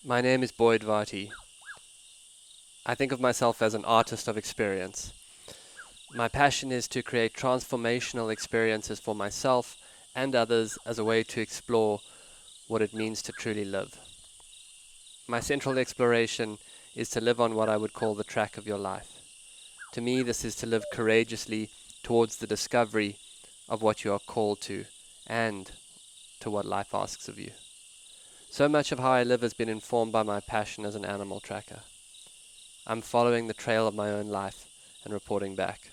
My name is Boyd Varty. I think of myself as an artist of experience. My passion is to create transformational experiences for myself and others as a way to explore what it means to truly live. My central exploration is to live on what I would call the track of your life. To me, this is to live courageously towards the discovery of what you are called to and to what life asks of you. So much of how I live has been informed by my passion as an animal tracker. I'm following the trail of my own life and reporting back.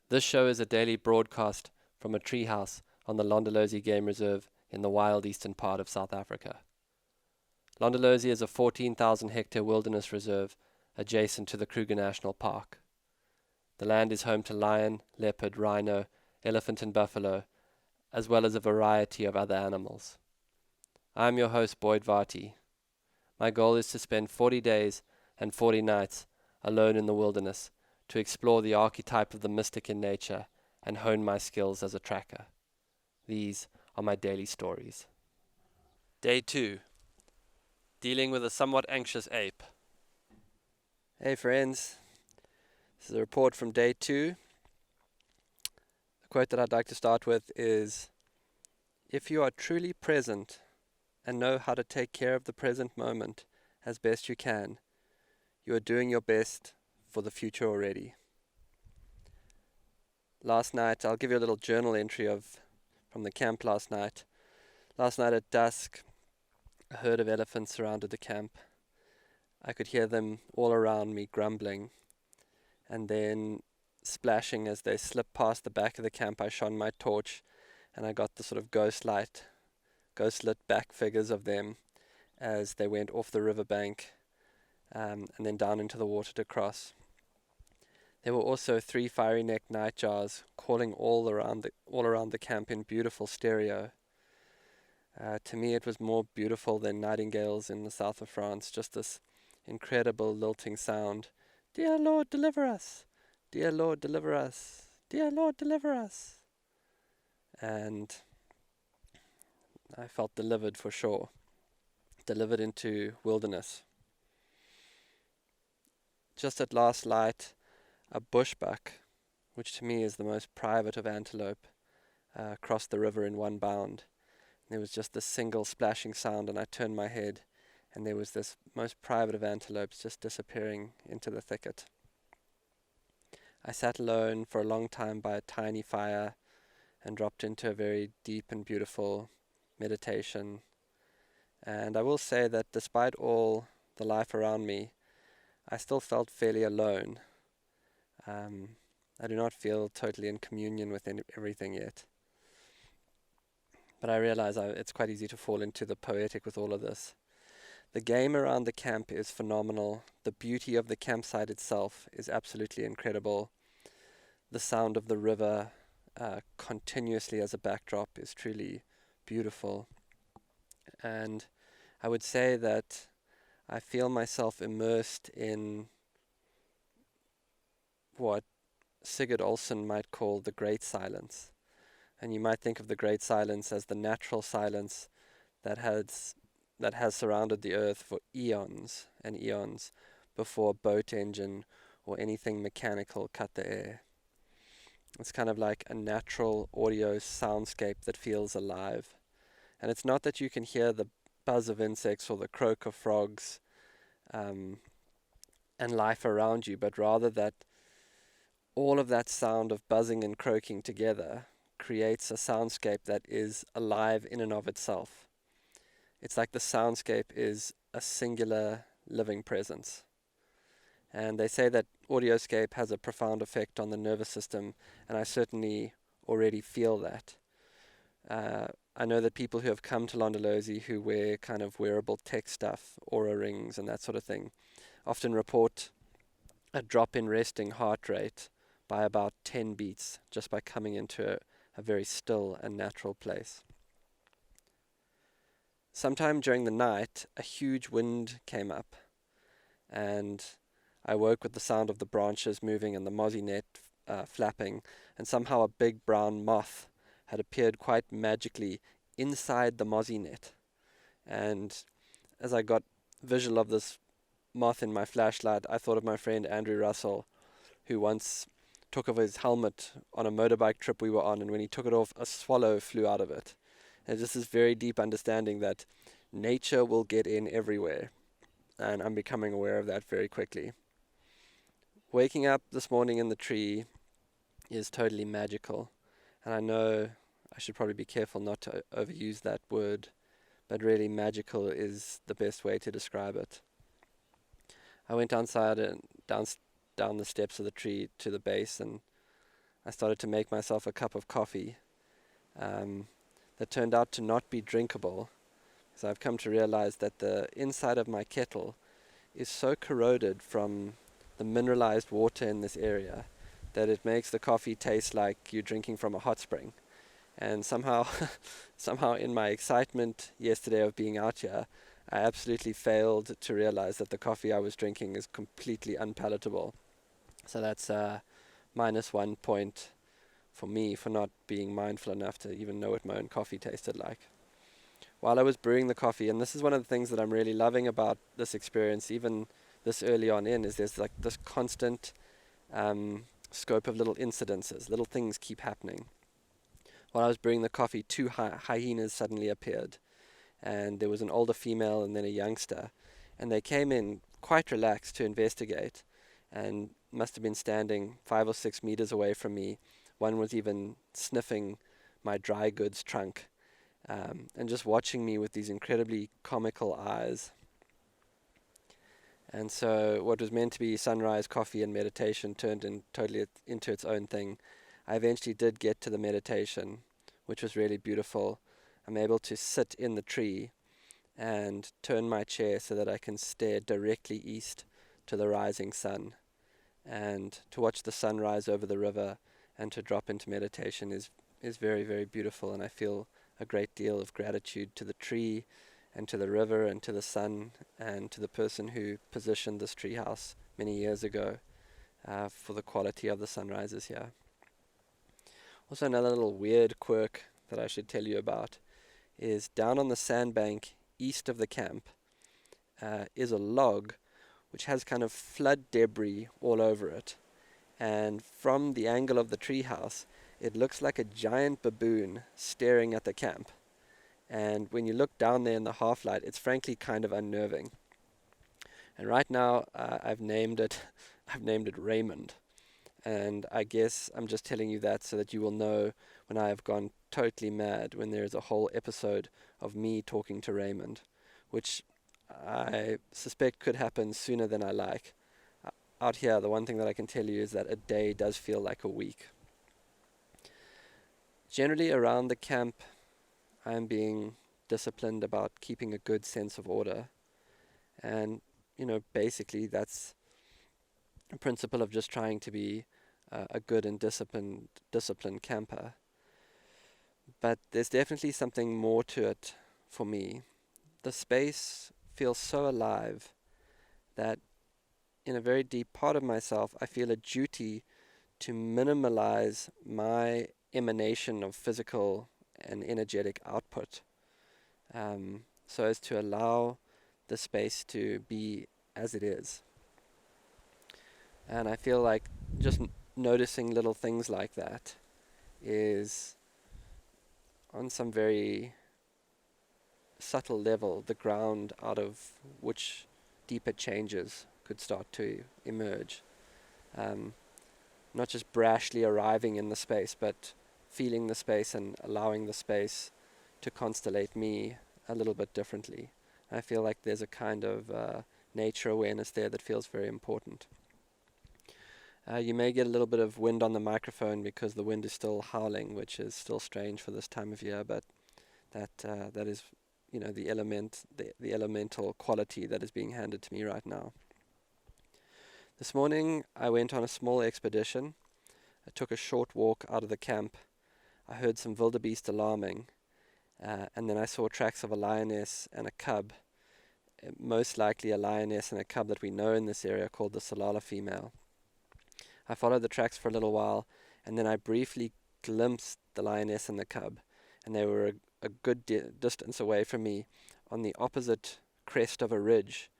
This show is a daily broadcast from a treehouse on the Londolozi Game Reserve in the wild eastern part of South Africa. Londolozi is a 14,000 hectare wilderness reserve adjacent to the Kruger National Park. The land is home to lion, leopard, rhino, elephant and buffalo, as well as a variety of other animals. I'm your host, Boyd Varty. My goal is to spend 40 days and 40 nights alone in the wilderness to explore the archetype of the mystic in nature and hone my skills as a tracker. These are my daily stories. Day 2. Dealing with a somewhat anxious ape. Hey friends, this is a report from day 2. The quote that I'd like to start with is, "If you are truly present and know how to take care of the present moment as best you can, you are doing your best for the future already." Last night, I'll give you a little journal entry from the camp last night. Last night at dusk, a herd of elephants surrounded the camp. I could hear them all around me grumbling, and then splashing as they slipped past the back of the camp. I shone my torch, and I got the sort of ghostlit back figures of them as they went off the riverbank and then down into the water to cross. There were also 3 fiery-necked nightjars calling all around the camp in beautiful stereo. To me, it was more beautiful than nightingales in the south of France, just this incredible lilting sound. "Dear Lord, deliver us! Dear Lord, deliver us! Dear Lord, deliver us!" And I felt delivered for sure. Delivered into wilderness. Just at last light, a bushbuck, which to me is the most private of antelope, crossed the river in one bound. There was just this single splashing sound, and I turned my head, and there was this most private of antelopes just disappearing into the thicket. I sat alone for a long time by a tiny fire and dropped into a very deep and beautiful meditation. And I will say that despite all the life around me, I still felt fairly alone. I do not feel totally in communion with everything yet. But I realize it's quite easy to fall into the poetic with all of this. The game around the camp is phenomenal. The beauty of the campsite itself is absolutely incredible. The sound of the river continuously as a backdrop is truly beautiful. And I would say that I feel myself immersed in what Sigurd Olsen might call the great silence. And you might think of the great silence as the natural silence that has surrounded the earth for eons and eons before a boat engine or anything mechanical cut the air. It's kind of like a natural audio soundscape that feels alive. And it's not that you can hear the buzz of insects or the croak of frogs and life around you, but rather that all of that sound of buzzing and croaking together creates a soundscape that is alive in and of itself. It's like the soundscape is a singular living presence. And they say that audioscape has a profound effect on the nervous system, and I certainly already feel that. I know that people who have come to Londolozi who wear kind of wearable tech stuff, aura rings and that sort of thing, often report a drop in resting heart rate by about 10 beats just by coming into a very still and natural place. Sometime during the night, a huge wind came up, and I woke with the sound of the branches moving and the mozzie net flapping, and somehow a big brown moth had appeared quite magically inside the mozzie net. And as I got visual of this moth in my flashlight, I thought of my friend Andrew Russell, who once took off his helmet on a motorbike trip we were on, and when he took it off, a swallow flew out of it. And just this very deep understanding that nature will get in everywhere, and I'm becoming aware of that very quickly. Waking up this morning in the tree is totally magical, and I know I should probably be careful not to overuse that word, but really magical is the best way to describe it. I went outside and down the steps of the tree to the base, and I started to make myself a cup of coffee that turned out to not be drinkable. So I've come to realize that the inside of my kettle is so corroded from the mineralized water in this area that it makes the coffee taste like you're drinking from a hot spring. And somehow in my excitement yesterday of being out here, I absolutely failed to realize that the coffee I was drinking is completely unpalatable. So that's -1 point for me for not being mindful enough to even know what my own coffee tasted like. While I was brewing the coffee, and this is one of the things that I'm really loving about this experience, even this early on in, is there's like this constant scope of little incidences, little things keep happening. While I was brewing the coffee, two hyenas suddenly appeared, and there was an older female and then a youngster, and they came in quite relaxed to investigate, and must have been standing 5 or 6 meters away from me. One was even sniffing my dry goods trunk, and just watching me with these incredibly comical eyes. And so what was meant to be sunrise coffee and meditation turned totally into its own thing. I eventually did get to the meditation, which was really beautiful. I'm able to sit in the tree and turn my chair so that I can stare directly east to the rising sun. And to watch the sun rise over the river and to drop into meditation is very, very beautiful. And I feel a great deal of gratitude to the tree and to the river and to the sun and to the person who positioned this treehouse many years ago for the quality of the sunrises here. Also, another little weird quirk that I should tell you about is down on the sandbank east of the camp is a log which has kind of flood debris all over it. And from the angle of the treehouse, it looks like a giant baboon staring at the camp. And when you look down there in the half light, it's frankly kind of unnerving. And right now, I've named it Raymond. And I guess I'm just telling you that so that you will know when I have gone totally mad, when there is a whole episode of me talking to Raymond, which I suspect could happen sooner than I like. Out here, the one thing that I can tell you is that a day does feel like a week. Generally around the camp, I am being disciplined about keeping a good sense of order. And, basically that's a principle of just trying to be a good and disciplined camper. But there's definitely something more to it for me. The space feels so alive that in a very deep part of myself, I feel a duty to minimalize my emanation of physical and energetic output, so as to allow the space to be as it is. And I feel like just noticing little things like that is, on some very subtle level, the ground out of which deeper changes could start to emerge. Not just brashly arriving in the space, but feeling the space and allowing the space to constellate me a little bit differently. I feel like there's a kind of nature awareness there that feels very important. You may get a little bit of wind on the microphone because the wind is still howling, which is still strange for this time of year, but that is, the elemental quality that is being handed to me right now. This morning I went on a small expedition. I took a short walk out of the camp. I heard some wildebeest alarming, and then I saw tracks of a lioness and a cub, most likely a lioness and a cub that we know in this area called the Salala female. I followed the tracks for a little while, and then I briefly glimpsed the lioness and the cub, and they were a good distance away from me on the opposite crest of a ridge.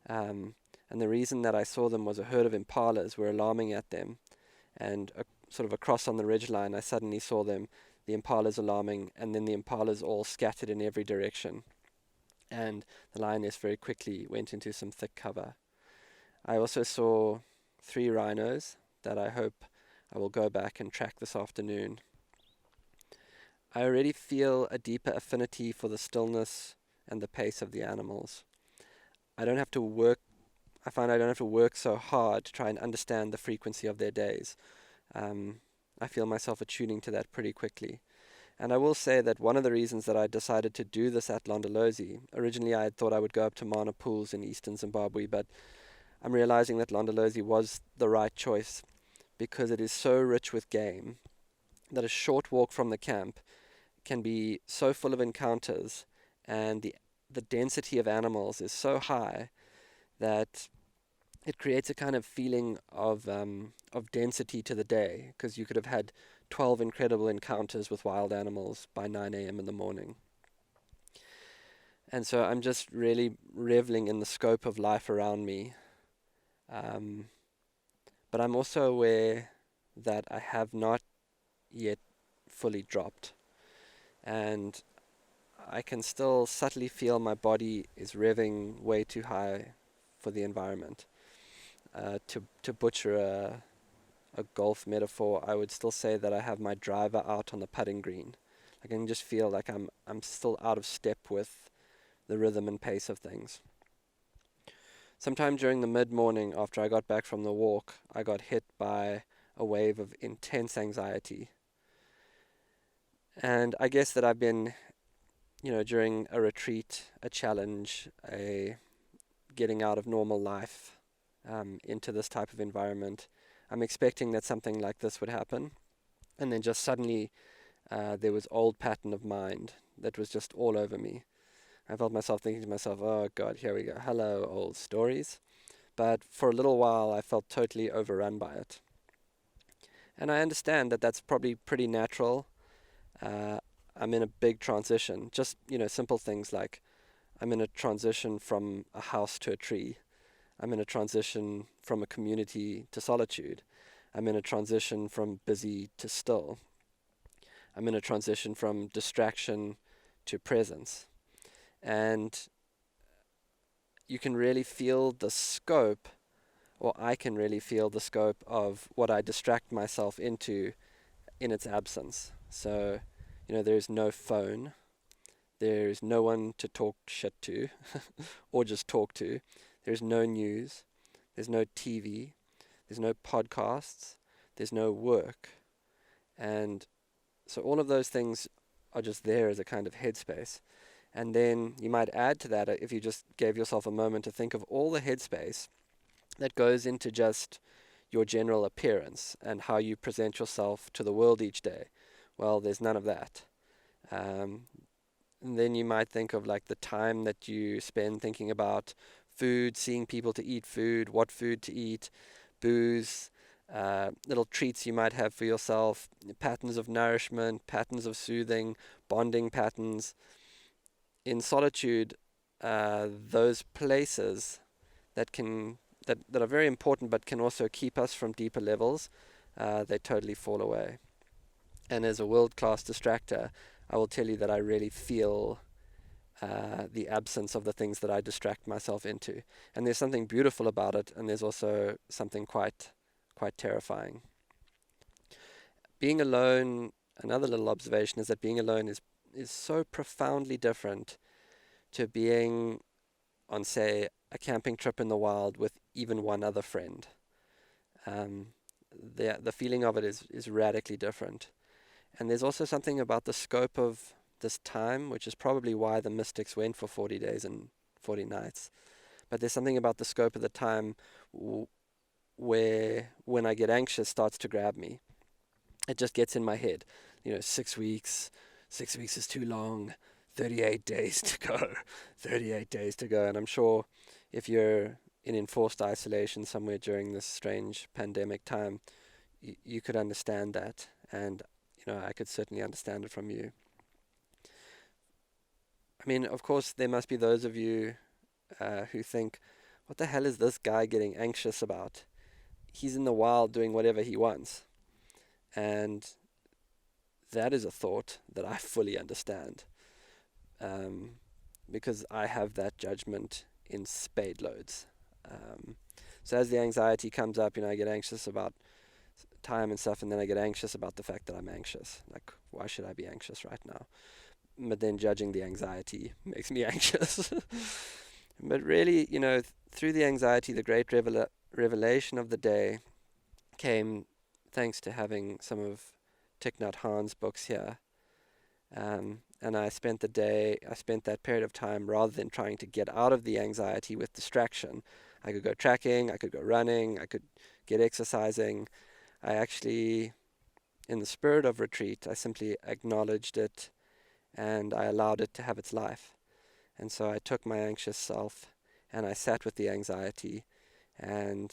And the reason that I saw them was a herd of impalas were alarming at them. And sort of across on the ridge line, I suddenly saw them, the impalas alarming, and then the impalas all scattered in every direction. And the lioness very quickly went into some thick cover. I also saw 3 rhinos that I hope I will go back and track this afternoon. I already feel a deeper affinity for the stillness and the pace of the animals. I find I don't have to work so hard to try and understand the frequency of their days. I feel myself attuning to that pretty quickly. And I will say that one of the reasons that I decided to do this at Londolozi, originally I had thought I would go up to Mana Pools in eastern Zimbabwe, but I'm realizing that Londolozi was the right choice because it is so rich with game that a short walk from the camp can be so full of encounters, and the density of animals is so high that it creates a kind of feeling of density to the day, because you could have had 12 incredible encounters with wild animals by 9 a.m. in the morning. And so I'm just really reveling in the scope of life around me. But I'm also aware that I have not yet fully dropped. And I can still subtly feel my body is revving way too high for the environment. To butcher a golf metaphor, I would still say that I have my driver out on the putting green. I can just feel like I'm still out of step with the rhythm and pace of things. Sometime during the mid-morning after I got back from the walk, I got hit by a wave of intense anxiety. And I guess that I've been, during a retreat, a challenge, a getting out of normal life into this type of environment, I'm expecting that something like this would happen. And then just suddenly there was old pattern of mind that was just all over me. I felt myself thinking to myself, oh God, here we go. Hello, old stories. But for a little while, I felt totally overrun by it. And I understand that that's probably pretty natural. I'm in a big transition. Just, simple things like I'm in a transition from a house to a tree. I'm in a transition from a community to solitude. I'm in a transition from busy to still. I'm in a transition from distraction to presence. And you can really feel the scope, or I can really feel the scope of what I distract myself into in its absence. So, there's no phone. There's no one to talk shit to or just talk to. There's no news. There's no TV. There's no podcasts. There's no work. And so all of those things are just there as a kind of headspace. And then you might add to that, if you just gave yourself a moment to think of all the headspace that goes into just your general appearance and how you present yourself to the world each day. Well, there's none of that. And then you might think of like the time that you spend thinking about food, seeing people to eat food, what food to eat, booze, little treats you might have for yourself, patterns of nourishment, patterns of soothing, bonding patterns. In solitude, those places that are very important but can also keep us from deeper levels, they totally fall away. And as a world-class distractor, I will tell you that I really feel the absence of the things that I distract myself into. And there's something beautiful about it, and there's also something quite terrifying. Being alone, another little observation is that being alone is so profoundly different to being on, say, a camping trip in the wild with even one other friend. The feeling of it is radically different. And there's also something about the scope of this time, which is probably why the mystics went for 40 days and 40 nights. But there's something about the scope of the time where, when I get anxious, starts to grab me. It just gets in my head. 6 weeks. 6 weeks is too long. 38 days to go. 38 days to go. And I'm sure if you're in enforced isolation somewhere during this strange pandemic time, you could understand that. And I could certainly understand it from you. I mean, of course, there must be those of you who think, what the hell is this guy getting anxious about? He's in the wild doing whatever he wants. And that is a thought that I fully understand, um, because I have that judgment in spade loads. So as the anxiety comes up, I get anxious about time and stuff, and then I get anxious about the fact that I'm anxious. Like, why should I be anxious right now? But then judging the anxiety makes me anxious. But really, through the anxiety, the great revelation of the day came thanks to having some of Thich Nhat Hanh's books here. And I spent that period of time, rather than trying to get out of the anxiety with distraction. I could go tracking, I could go running, I could get exercising. I actually, in the spirit of retreat, I simply acknowledged it and I allowed it to have its life. And so I took my anxious self and I sat with the anxiety and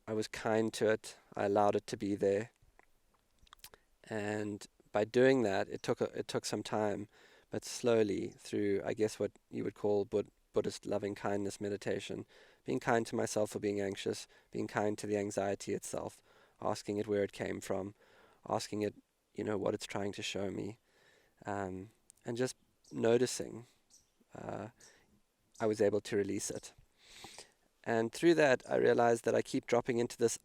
I was kind to it. I allowed it to be there. And by doing that, it took some time, but slowly through, I guess, what you would call Buddhist loving kindness meditation, being kind to myself for being anxious, being kind to the anxiety itself, asking it where it came from, asking it, what it's trying to show me, and just noticing, I was able to release it. And through that, I realized that I keep dropping into this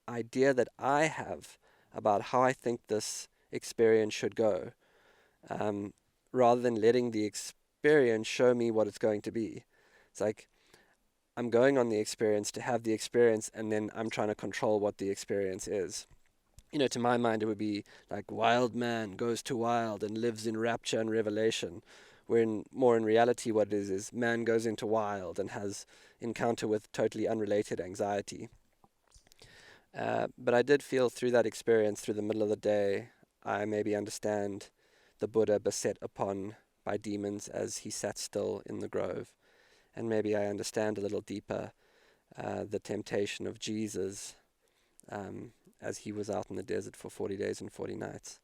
idea that I have about how I think this experience should go, rather than letting the experience show me what it's going to be. It's like I'm going on the experience to have the experience, and then I'm trying to control what the experience is. To my mind, it would be like wild man goes to wild and lives in rapture and revelation, where more in reality what it is man goes into wild and has encounter with totally unrelated anxiety. But I did feel through that experience, through the middle of the day, I maybe understand the Buddha beset upon by demons as he sat still in the grove. And maybe I understand a little deeper the temptation of Jesus as he was out in the desert for 40 days and 40 nights.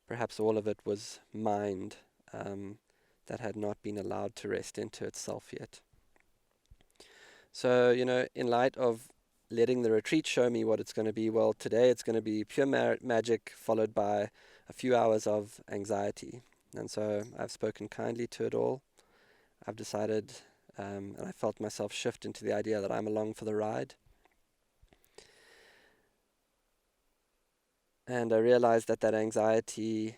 Perhaps all of it was mind that had not been allowed to rest into itself yet. So, in light of letting the retreat show me what it's going to be, well, today it's going to be pure magic followed by a few hours of anxiety. And so I've spoken kindly to it all. I've decided, and I felt myself shift into the idea that I'm along for the ride. And I realized that anxiety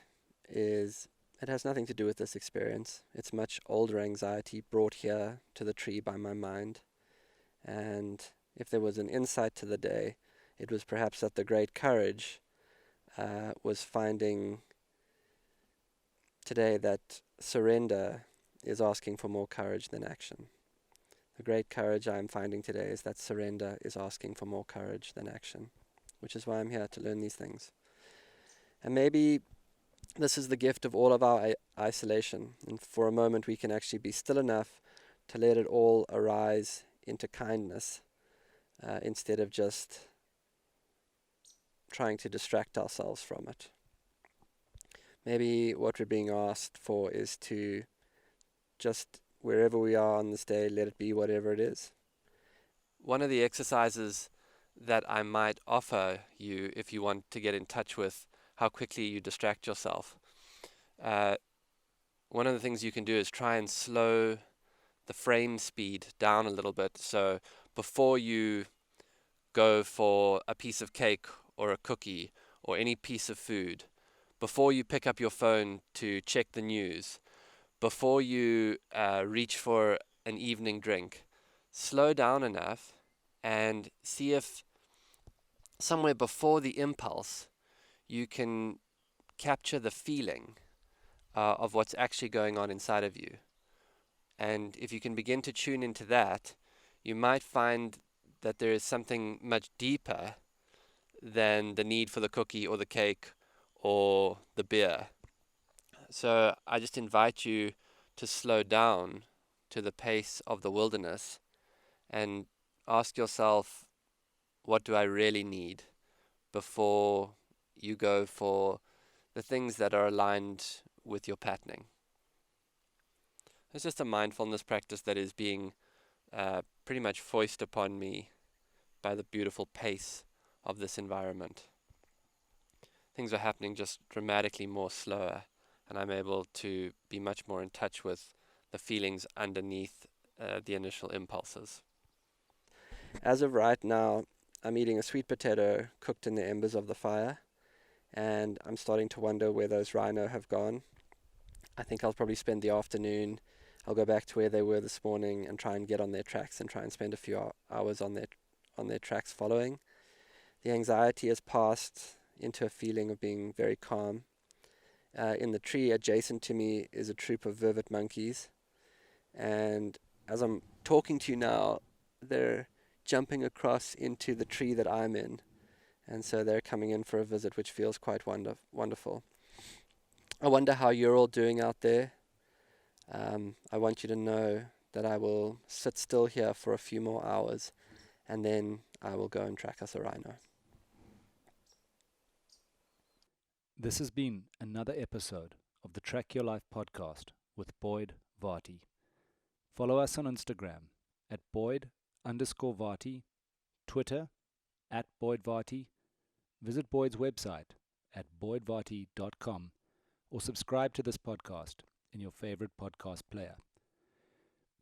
it has nothing to do with this experience. It's much older anxiety brought here to the tree by my mind. And if there was an insight to the day, it was perhaps that the great courage was finding today that surrender is asking for more courage than action. The great courage I'm finding today is that surrender is asking for more courage than action, which is why I'm here to learn these things. And maybe this is the gift of all of our isolation, and for a moment we can actually be still enough to let it all arise into kindness, instead of just trying to distract ourselves from it. Maybe what we're being asked for is to just, wherever we are on this day, let it be whatever it is. One of the exercises that I might offer you if you want to get in touch with how quickly you distract yourself, one of the things you can do is try and slow the frame speed down a little bit. So before you go for a piece of cake or a cookie or any piece of food, before you pick up your phone to check the news, before you reach for an evening drink, slow down enough and see if somewhere before the impulse you can capture the feeling of what's actually going on inside of you. And if you can begin to tune into that, you might find that there is something much deeper than the need for the cookie or the cake or the beer. So I just invite you to slow down to the pace of the wilderness and ask yourself, what do I really need, before you go for the things that are aligned with your patterning. It's just a mindfulness practice that is being pretty much foisted upon me by the beautiful pace of this environment. Things are happening just dramatically more slower, and I'm able to be much more in touch with the feelings underneath the initial impulses. As of right now, I'm eating a sweet potato cooked in the embers of the fire, and I'm starting to wonder where those rhino have gone. I think I'll probably spend the afternoon. I'll go back to where they were this morning and try and get on their tracks and try and spend a few hours on their tracks following. The anxiety has passed into a feeling of being very calm. In the tree adjacent to me is a troop of vervet monkeys, and as I'm talking to you now, they're jumping across into the tree that I'm in, and so they're coming in for a visit, which feels quite wonderful. I wonder how you're all doing out there. I want you to know that I will sit still here for a few more hours, and then I will go and track us a rhino. This has been another episode of the Track Your Life podcast with Boyd Varty. Follow us on Instagram at Boyd_Varty, Twitter at Boyd Varty. Visit Boyd's website at boydvarty.com or subscribe to this podcast in your favorite podcast player.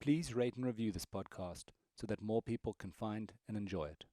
Please rate and review this podcast so that more people can find and enjoy it.